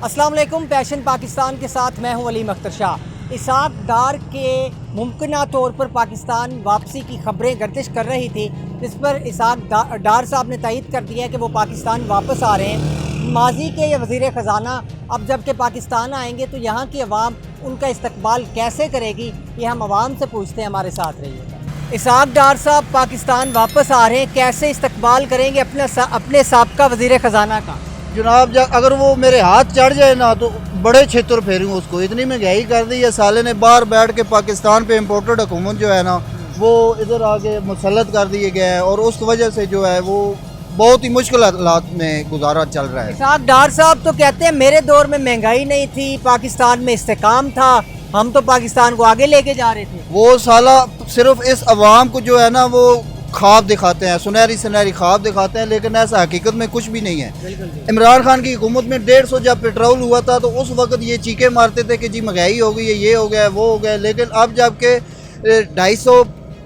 अस्सलाम वालेकुम। पैशन पाकिस्तान के साथ मैं हूं अलीम अख्तर शाह। इसाक डार के मुमकिना तौर पर पाकिस्तान वापसी की खबरें गर्दिश कर रही थी, जिस पर इसाक डार साहब ने तईद कर दिया कि वो पाकिस्तान वापस आ रहे हैं। माजी के ये वज़ीर ख़जाना अब जब के पाकिस्तान आएंगे तो यहाँ की अवाम उनका इस्तकबाल कैसे करेगी, ये हम अवाम से पूछते हैं। हमारे साथ रहिएगा। इसाक डार साहब पाकिस्तान वापस आ रहे हैं, कैसे इस्तकबाल करेंगे अपने साबका वज़ीर ख़जाना का? जनाब अगर वो मेरे हाथ चढ़ जाए ना तो बड़े क्षेत्र फेरूँ उसको। इतनी महंगाई कर दी है साले ने, बाहर बैठ के पाकिस्तान पे इम्पोर्टेड हुकूमत जो है ना वो इधर आके मुसल्लत कर दिए गए हैं, और उस वजह से जो है वो बहुत ही मुश्किल हालात में गुजारा चल रहा है। इसाक डार साहब तो कहते हैं मेरे दौर में महंगाई नहीं थी, पाकिस्तान में इस्तेकाम था, हम तो पाकिस्तान को आगे लेके जा रहे थे। वो साला सिर्फ इस अवाम को जो है ना वो ख्वाब दिखाते हैं, सुनहरी ख्वाब दिखाते हैं, लेकिन ऐसा हकीकत में कुछ भी नहीं है। इमरान खान की हुकूमत में 150 जब पेट्रोल हुआ था तो उस वक्त ये चीखे मारते थे कि जी महंगाई हो गई है, ये हो गया वो हो गया, लेकिन अब जबकि 250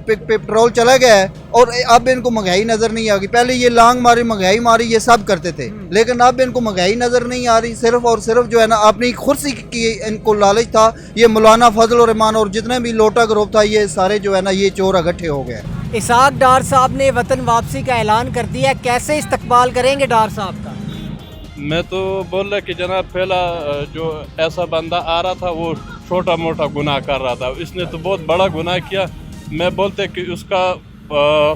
पेट्रोल चला गया है और अब इनको महंगाई नज़र नहीं आ गई। पहले ये लांग मारी महंगाई मारी ये सब करते थे, लेकिन अब इनको महंगाई नज़र नहीं आ रही। सिर्फ और सिर्फ जो है ना अपनी कुर्सी की इनको लालच था। ये मौलाना फजल और रहमान और जितने भी लोटा ग्रुप था ये सारे जो है ना ये चोर इकट्ठे हो गए। इसाक डार साहब ने वतन वापसी का ऐलान कर दिया, कैसे इस्तकबाल करेंगे डार साहब का? मैं तो बोल रहा कि जनाब पहला जो ऐसा बंदा आ रहा था वो छोटा मोटा गुनाह कर रहा था, इसने तो बहुत बड़ा गुनाह किया। मैं बोलते कि उसका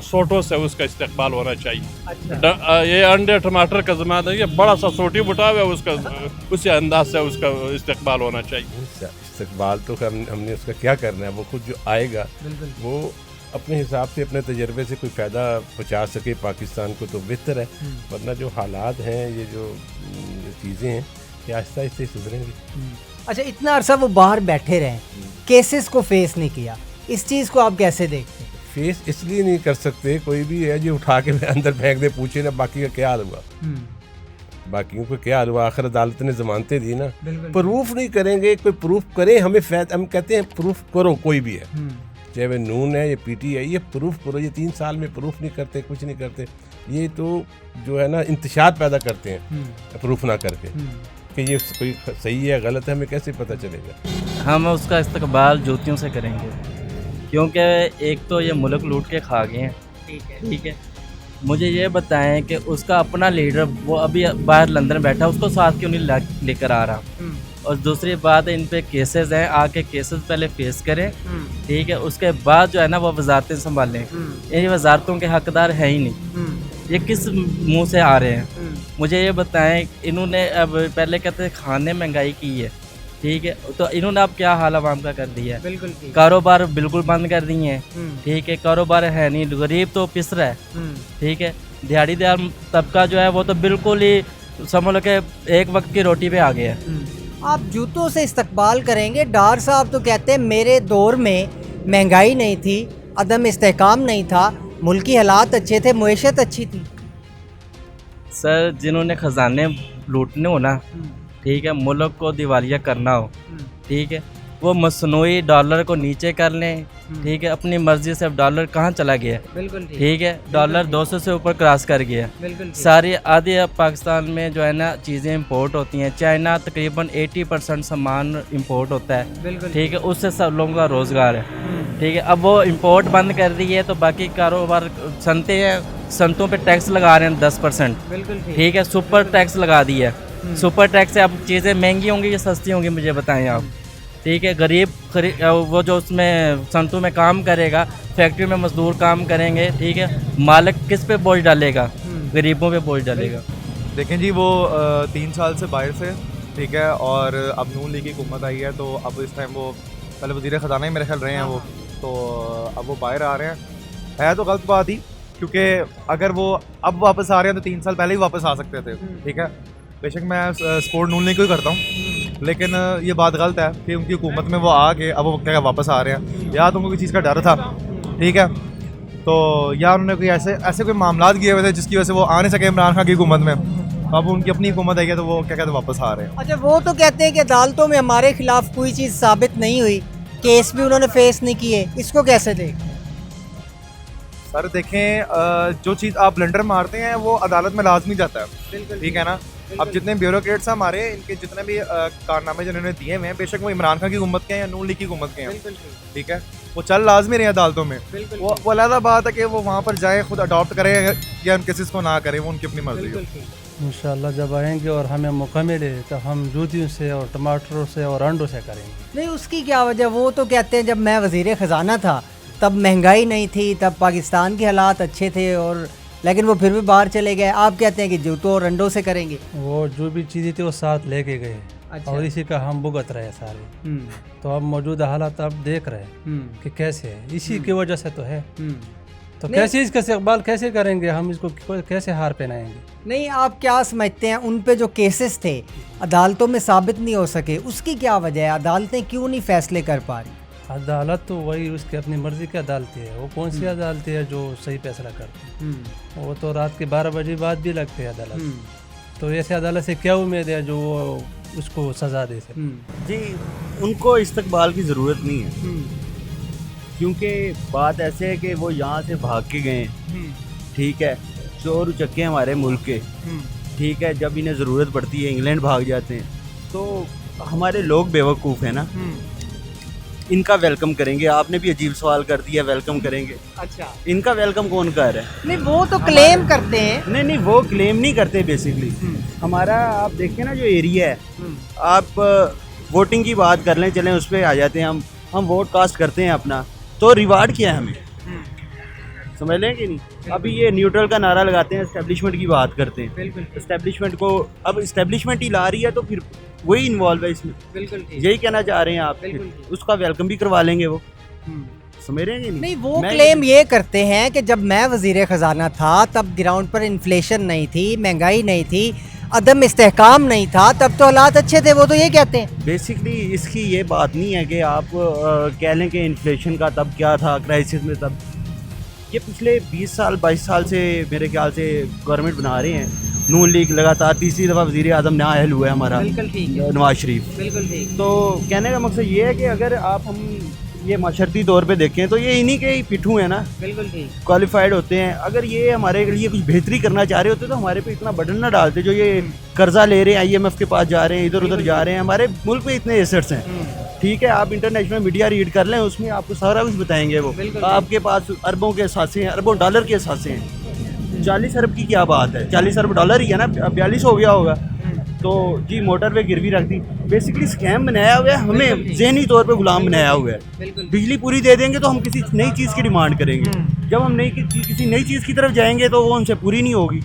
सोटों से उसका इस्तेकबाल होना चाहिए। अच्छा। ये अंडे टमाटर का ज़माना है, ये बड़ा सा सोटी बुटा हुआ उसका उसी अंदाज से उसका इस्तेकबाल होना चाहिए। इस्तेकबाल तो हमने उसका क्या करना है, वो खुद जो आएगा वो अपने हिसाब से अपने तजर्बे से कोई फ़ायदा पहुँचा सके पाकिस्तान को तो बेहतर है, वरना जो हालात हैं ये जो चीज़ें हैं ये आहिस्ता आहिस्ता सुधरेंगी। अच्छा, इतना अरसा वो बाहर बैठे रहे, केसेस को फेस नहीं किया, इस चीज़ को आप कैसे देखते हैं? फेस इसलिए नहीं कर सकते, कोई भी है जो उठा के अंदर फेंक दे, पूछे ना बाकी का क्या हाल हुआ, बाकियों को क्या हाल हुआ, आखिर अदालत ने जमानतें दी ना। प्रूफ नहीं करेंगे, कोई प्रूफ करे हमें हम कहते हैं प्रूफ करो, कोई भी है चाहे वह नून है या पीटी है, ये प्रूफ करो। ये 3 साल में प्रूफ नहीं करते, कुछ नहीं करते, ये तो जो है ना इंतशार पैदा करते हैं प्रूफ ना करके कि ये कोई सही है गलत है, हमें कैसे पता चलेगा? हम उसका इस्तकबाल जूतियों से करेंगे, क्योंकि एक तो ये मुल्क लूट के खा गए हैं। ठीक है, मुझे ये बताएं कि उसका अपना लीडर वो अभी बाहर लंदन बैठा, उसको साथ क्यों नहीं लेकर आ रहा? और दूसरी बात इन पे केसेस हैं, आके केसेस पहले फेस करें, ठीक है, उसके बाद जो है ना वो वजारतें संभालें। ये वजारतों के हकदार है ही नहीं, ये किस मुंह से आ रहे हैं? मुझे ये बताएं, इन्होंने अब पहले कहते हैं खाने महंगाई की है, ठीक है, तो इन्होंने अब क्या हाल आवाम का कर दिया है? बिल्कुल कारोबार बिल्कुल बंद कर दिए हैं, ठीक है, कारोबार है नहीं, गरीब तो पिस रहा है, ठीक है, दिहाड़ीदार तबका जो है वो तो बिल्कुल ही समझ लो कि एक वक्त की रोटी पे आ गया है। आप जूतों से इस्तकबाल करेंगे, डार साहब तो कहते हैं मेरे दौर में महंगाई नहीं थी, अदम इस्तेहकाम नहीं था, मुल्की हालात अच्छे थे, मुईशत अच्छी थी। सर, जिन्होंने ख़जाने लूटने हो ना, ठीक है, मुल्क को दिवालिया करना हो, ठीक है, वो मसनूई डॉलर को नीचे कर लें, ठीक है, अपनी मर्जी से। अब डॉलर कहाँ चला गया? बिल्कुल ठीक है, डॉलर 200 से ऊपर क्रॉस कर गया। सारी आधी अब पाकिस्तान में जो है ना चीज़ें इंपोर्ट होती हैं, चाइना तकरीबन 80% सामान इंपोर्ट होता है, ठीक है, उससे सब लोगों का रोज़गार है, ठीक है। अब वो इंपोर्ट बंद कर दी है तो बाकी कारोबार संते हैं, संतों पे टैक्स लगा रहे हैं 10%, ठीक है, सुपर टैक्स लगा दिया है। सुपर टैक्स से अब चीज़ें महंगी होंगी या सस्ती होंगी, मुझे बताएं आप, ठीक है। गरीब वो जो उसमें संतों में काम करेगा, फैक्ट्री में मजदूर काम करेंगे, ठीक है, मालिक किस पे बोझ डालेगा? गरीबों पे बोझ डालेगा। देखें जी, वो 3 साल से बाहर से, ठीक है, और अब नून लीग की हुकूमत आई है तो अब इस टाइम वो पहले वज़ीर ख़जाना ही मेरे ख्याल रहे हैं वो, तो अब वो बाहर आ रहे हैं। है तो गलत बात ही, क्योंकि अगर वो अब वापस आ रहे हैं तो 3 साल पहले ही वापस आ सकते थे, ठीक है। बेशक मैं सपोर्ट नून लीग को ही करता हूँ, लेकिन ये बात गलत है कि उनकी हुकूमत में वो आ के अब वो क्या वापस आ रहे हैं। या तो उनको किसी चीज़ का डर था, ठीक है, तो या उन्होंने कोई ऐसे कोई मामला किए हुए थे जिसकी वजह से वो आ नहीं सके इमरान खान की हुकूमत में। अब उनकी अपनी हुकूमत आई है तो वो क्या कहते हैं वापस आ रहे हैं। अच्छा, वो तो कहते हैं कि अदालतों में हमारे खिलाफ कोई चीज़ साबित नहीं हुई, केस भी उन्होंने फेस नहीं किए, इसको कैसे देखें? सर देखें, जो चीज़ आप ब्लंडर मारते हैं वो अदालत में लाजमी जाता है, ठीक है ना। अब जितने ब्यूरोक्रेट्स हैं हमारे, इनके जितने भी कारनामे जिन्होंने दिए हुए हैं, बेशक वो इमरान खान की हुकूमत के हैं या नून लीग की हुकूमत के हैं, ठीक है, वो चल लाजमी रहे अदालतों में। वो अलग बात है कि वो वहाँ पर जाए, खुद अडॉप्ट करें या उन केसेस को ना करें, वो उनकी अपनी मर्जी है। इंशाल्लाह जब आएंगे और हमें मौका मिले तो हम जूतियों से और टमाटरों से और अंडों से करेंगे। नहीं, उसकी क्या वजह, वो तो कहते हैं जब मैं वज़ीर ख़जाना था तब महंगाई नहीं थी, तब पाकिस्तान के हालात अच्छे थे, और लेकिन वो फिर भी बाहर चले गए। आप कहते हैं कि जूतों और अंडों से करेंगे। वो जो भी चीज़ें थी वो साथ लेके गए। अच्छा। और इसी का हम भुगत रहे सारे। तो अब मौजूदा हालात आप देख रहे हैं कि कैसे है, इसी की वजह से तो है। तो कैसे इसका इस्तेमाल कैसे करेंगे हम, इसको कैसे हार पहनाएंगे? नहीं, आप क्या समझते हैं उन पे जो केसेस थे अदालतों में साबित नहीं हो सके, उसकी क्या वजह है? अदालतें क्यों नहीं फैसले कर पा रही? अदालत तो वही उसकी अपनी मर्जी की अदालत है। वो कौन सी अदालत है जो सही फैसला करती है? वो तो रात के 12 बजे बाद भी लगते हैं अदालत। तो ऐसे अदालत से क्या उम्मीद है जो उसको सज़ा दे सके? जी, उनको इस्तकबाल की ज़रूरत नहीं है, क्योंकि बात ऐसे है कि वो यहाँ से भाग के गए, ठीक है, चोर उचक्के हमारे मुल्क के, ठीक है, जब इन्हें ज़रूरत पड़ती है इंग्लैंड भाग जाते हैं। तो हमारे लोग बेवकूफ़ हैं ना, इनका वेलकम करेंगे। आपने भी अजीब सवाल कर दिया, वेलकम करेंगे। अच्छा, इनका वेलकम कौन कर रहा है? नहीं वो तो क्लेम करते हैं। नहीं, वो क्लेम नहीं करते। बेसिकली हमारा आप देखें ना जो एरिया है, आप वोटिंग की बात कर लें, चलें उस पर आ जाते हैं हम वोट कास्ट करते हैं अपना, तो रिवार्ड क्या है हमें, समझ लें कि नहीं? अभी ये न्यूट्रल का नारा लगाते हैं, एस्टेब्लिशमेंट की बात करते हैं। एस्टेब्लिशमेंट को अब एस्टेब्लिशमेंट ही ला रही है, तो फिर वही इन्वॉल्व है इसमें। यही कहना चाह रहे हैं आप? उसका वेलकम भी करवा लेंगे वो, समझ रहे हैं कि नहीं, वो क्लेम ये करते हैं कि जब मैं वज़ीर ख़जाना था तब ग्राउंड पर इन्फ्लेशन नहीं थी, महंगाई नहीं थी, अदम इस्तेहकाम नहीं था, तब तो हालात अच्छे थे। वो तो ये कहते हैं। बेसिकली इसकी ये बात नहीं है कि आप कह लें कि इन्फ्लेशन का तब क्या था, क्राइसिस में तब। ये पिछले 20 साल 22 साल से मेरे ख्याल से गवर्नमेंट बना रहे हैं। नून लीग लगातार तीसरी दफ़ा वज़ीर आज़म नाअहल हुआ है हमारा नवाज शरीफ। तो कहने का मकसद ये है कि अगर आप हम ये माशरती तौर पे देखें तो ये इन्हीं के ही पिट्ठू हैं ना, क्वालिफाइड होते हैं। अगर ये हमारे लिए कुछ बेहतरी करना चाह रहे होते तो हमारे पे इतना बर्डन ना डालते। जो ये कर्जा ले रहे हैं, IMF के पास जा रहे हैं, इधर उधर जा रहे हैं, हमारे मुल्क में इतने एसेट्स हैं, ठीक है, आप इंटरनेशनल मीडिया रीड कर लें, उसमें आपको सारा कुछ बताएंगे। वो आपके पास अरबों के सासे हैं, अरबों डॉलर के सासे हैं। 40 अरब की क्या बात है, 40 अरब डॉलर ही है ना, 42 हो गया होगा। तो जी मोटर पे गिरवी रख दी, बेसिकली स्कैम बनाया हुआ है, हमें जहनी तौर पे गुलाम बनाया हुआ है। बिजली पूरी दे देंगे तो हम किसी नई चीज़ की डिमांड करेंगे, जब हम किसी नई चीज़ की तरफ जाएंगे तो वो उनसे पूरी नहीं होगी।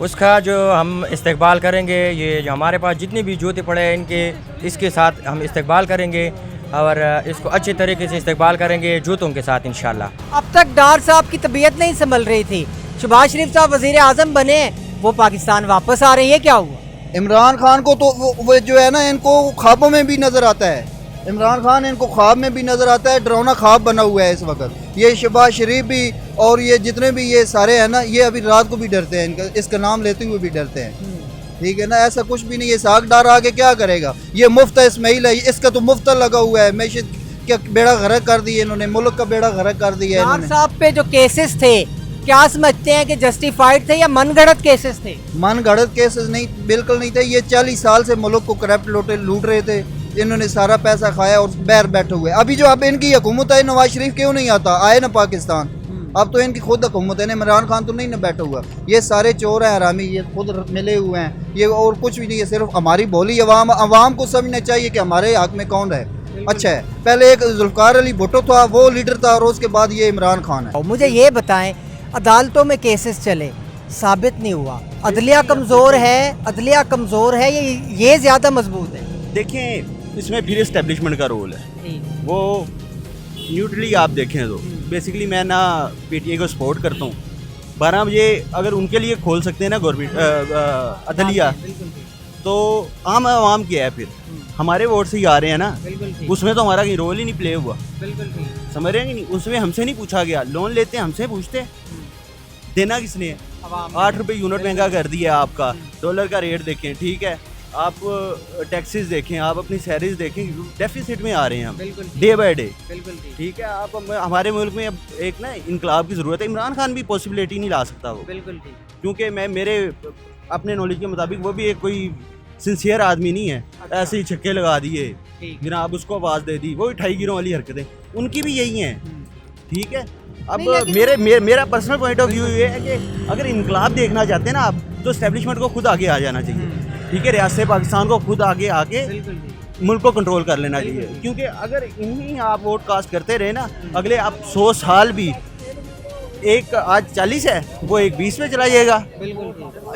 उसका जो हम इस्तकबाल करेंगे, ये जो हमारे पास जितनी भी जूते पड़े हैं इनके, इसके साथ हम इस्तकबाल करेंगे और इसको अच्छे तरीके से इस्तकबाल करेंगे जूतों के साथ इंशाल्लाह। अब तक डार साहब की तबीयत नहीं संभल रही थी, शहबाज शरीफ साहब वज़ीर आज़म बने, वो पाकिस्तान वापस आ रहे हैं, क्या हुआ? इमरान खान को तो वो जो है ना, इनको ख्वाबों में भी नज़र आता है। इमरान खान इनको ख्वाब में भी नज़र आता है, डरावना ख्वाब बना हुआ है इस वक्त। ये शहबाज शरीफ भी और ये जितने भी ये सारे हैं ना, ये अभी रात को भी डरते हैं, इसका नाम लेते हुए भी डरते हैं, ठीक है ना। ऐसा कुछ भी नहीं है। साग डार आगे क्या करेगा? ये मुफ्त इस्माइल है, इसका तो मुफ्त लगा हुआ है। मैशत क्या बेड़ा गर्क कर दिया इन्होंने, मुल्क का बेड़ा गर्क कर दिया डार साहब पे जो केसेस थे, क्या समझते हैं कि जस्टिफाइड थे या मनगढ़ंत केसेस थे? मनगढ़ंत केसेस नहीं, बिल्कुल नहीं थे। ये 40 साल से मुल्क को करप्ट लूट रहे थे, इन्होंने सारा पैसा खाया और बैर बैठे हुए। अभी जो अब इनकी हुकूमत है, नवाज शरीफ क्यों नहीं आता? आए ना पाकिस्तान, अब तो इनकी खुद हुकूमत है, इमरान खान तो नहीं ना बैठा हुआ। ये सारे चोर हैं, हरामी, ये खुद मिले हुए हैं, ये और कुछ भी नहीं है। सिर्फ हमारी बोली अवाम को समझना चाहिए कि हमारे हक में कौन है अच्छा है। पहले एक जुल्फकार अली भुट्टो था, वो लीडर था, और उसके बाद ये इमरान खान है। मुझे ये बताएं, अदालतों में केसेस चले, साबित नहीं हुआ, अदलिया कमज़ोर है, ये ज़्यादा मजबूत है? देखें, इसमें फिर इस्टेब्लिशमेंट का रोल है। वो न्यूट्रली आप देखें तो बेसिकली मैं ना PTI को सपोर्ट करता हूँ। 12 बजे अगर उनके लिए खोल सकते हैं ना गवर्नमेंट अदलिया, तो आम आवाम क्या है, फिर हमारे वोट से ही आ रहे हैं ना, उसमें तो हमारा कहीं रोल ही नहीं प्ले हुआ, समझ रहे हैं कि नहीं? उसमें हमसे नहीं पूछा गया, लोन लेते हैं हमसे पूछते हैं, देना किसने है? 8 रुपये यूनिट महंगा कर दिया आपका, डॉलर का रेट देखें, ठीक है, आप टैक्सेस देखें, आप अपनी सैलरीज देखें, डेफिसिट में आ रहे हैं हम डे बाय डे, ठीक है। आप हमारे मुल्क में अब एक ना इनकलाब की ज़रूरत है। इमरान खान भी पॉसिबिलिटी नहीं ला सकता वो, क्योंकि मैं मेरे अपने नॉलेज के मुताबिक वो भी एक कोई सिंसियर आदमी नहीं है, ऐसे ही छक्के लगा दिए जनाब, उसको आवाज़ दे दी, वो भी ठाई गिरों वाली हरकतें उनकी भी यही हैं। ठीक है, अब मेरा पर्सनल पॉइंट ऑफ व्यू ये है कि अगर इनकलाब देखना चाहते हैं ना आप, तो इस्टेब्लिशमेंट को खुद आगे आ जाना चाहिए। ठीक है, रियासत पाकिस्तान को खुद आगे आके मुल्क को कंट्रोल कर लेना चाहिए, क्योंकि अगर इन्हीं आप वोट कास्ट करते रहे ना, अगले आप 100 साल भी, एक आज 40 है वो एक 20 में चला जाएगा,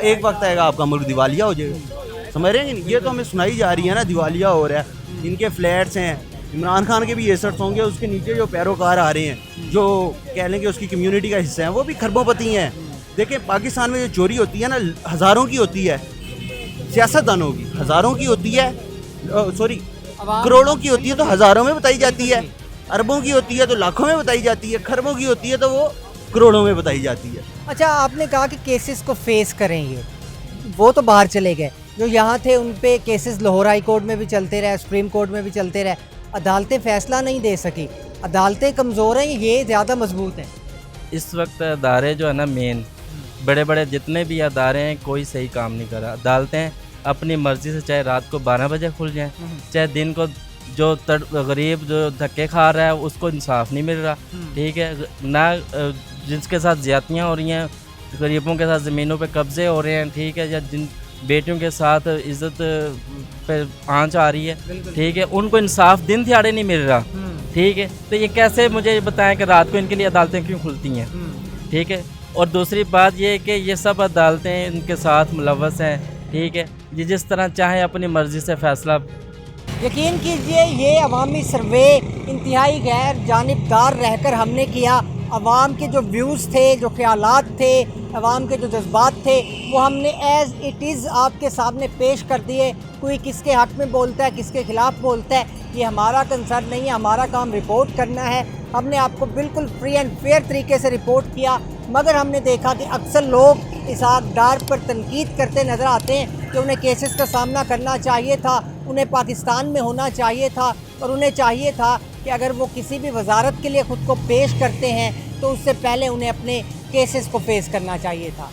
एक वक्त आएगा आपका मुल्क दिवालिया हो जाएगा। समझ रहे हैं, ये तो हमें सुनाई जा रही है ना, दिवालिया हो रहा है, इनके फ्लैट्स हैं, इमरान खान के भी एसेट्स होंगे, उसके नीचे जो पैरोकार आ रहे हैं जो कह लेंगे उसकी कम्युनिटी का हिस्सा है, वो भी खरबोपति हैं। देखिए पाकिस्तान में जो चोरी होती है ना, हज़ारों की होती है, सियासतदानों की हज़ारों की होती है, सॉरी करोड़ों की होती है तो हज़ारों में बताई जाती है, अरबों की होती है तो लाखों में बताई जाती है, खरबों की होती है तो वो करोड़ों में बताई जाती है। अच्छा, आपने कहा कि केसेस को फेस करेंगे, वो तो बाहर चले गए, जो यहाँ थे उन पे केसेस लाहौर हाई कोर्ट में भी चलते रहे, सुप्रीम कोर्ट में भी चलते रहे, अदालतें फैसला नहीं दे सकी, अदालतें कमज़ोर हैं, ये ज़्यादा मजबूत हैं। इस वक्त अदारे जो है ना, मेन बड़े बड़े जितने भी अदारे हैं, कोई सही काम नहीं कर रहा। अदालतें अपनी मर्ज़ी से चाहे रात को 12 बजे खुल जाएं, चाहे दिन को जो गरीब जो धक्के खा रहा है उसको इंसाफ नहीं मिल रहा। ठीक है ना, जिसके साथ ज़्यादतियाँ हो रही हैं, गरीबों के साथ ज़मीनों पे कब्ज़े हो रहे हैं, ठीक है, या जिन बेटियों के साथ इज़्ज़त पे आंच आ रही है, ठीक है, उनको इंसाफ दिन दिहाड़े नहीं मिल रहा। ठीक है, तो ये कैसे मुझे बताएं कि रात को इनके लिए अदालतें क्यों खुलती हैं? ठीक है, और दूसरी बात ये है कि ये सब अदालतें इनके साथ मुलव्वस हैं। ठीक है, ये जिस तरह चाहें अपनी मर्ज़ी से फ़ैसला। यकीन कीजिए ये अवामी सर्वे इंतहाई गैर जानिबदार रहकर हमने किया। अवाम के जो व्यूज़ थे, जो ख्यालात थे, अवाम के जो जज्बात थे, वो हमने एज़ इट इज़ आपके सामने पेश कर दिए। कोई किसके हक़ में बोलता है, किसके ख़िलाफ़ बोलता है, ये हमारा कंसर्न नहीं है, हमारा काम रिपोर्ट करना है। हमने आपको बिल्कुल फ्री एंड फेयर तरीके से रिपोर्ट किया, मगर हमने देखा कि अक्सर लोग इसहाक डार पर तनकीद करते नज़र आते हैं कि उन्हें केसेस का सामना करना चाहिए था, उन्हें पाकिस्तान में होना चाहिए था, और उन्हें चाहिए था कि अगर वो किसी भी वजारत के लिए ख़ुद को पेश करते हैं तो उससे पहले उन्हें अपने केसेस को फेस करना चाहिए था।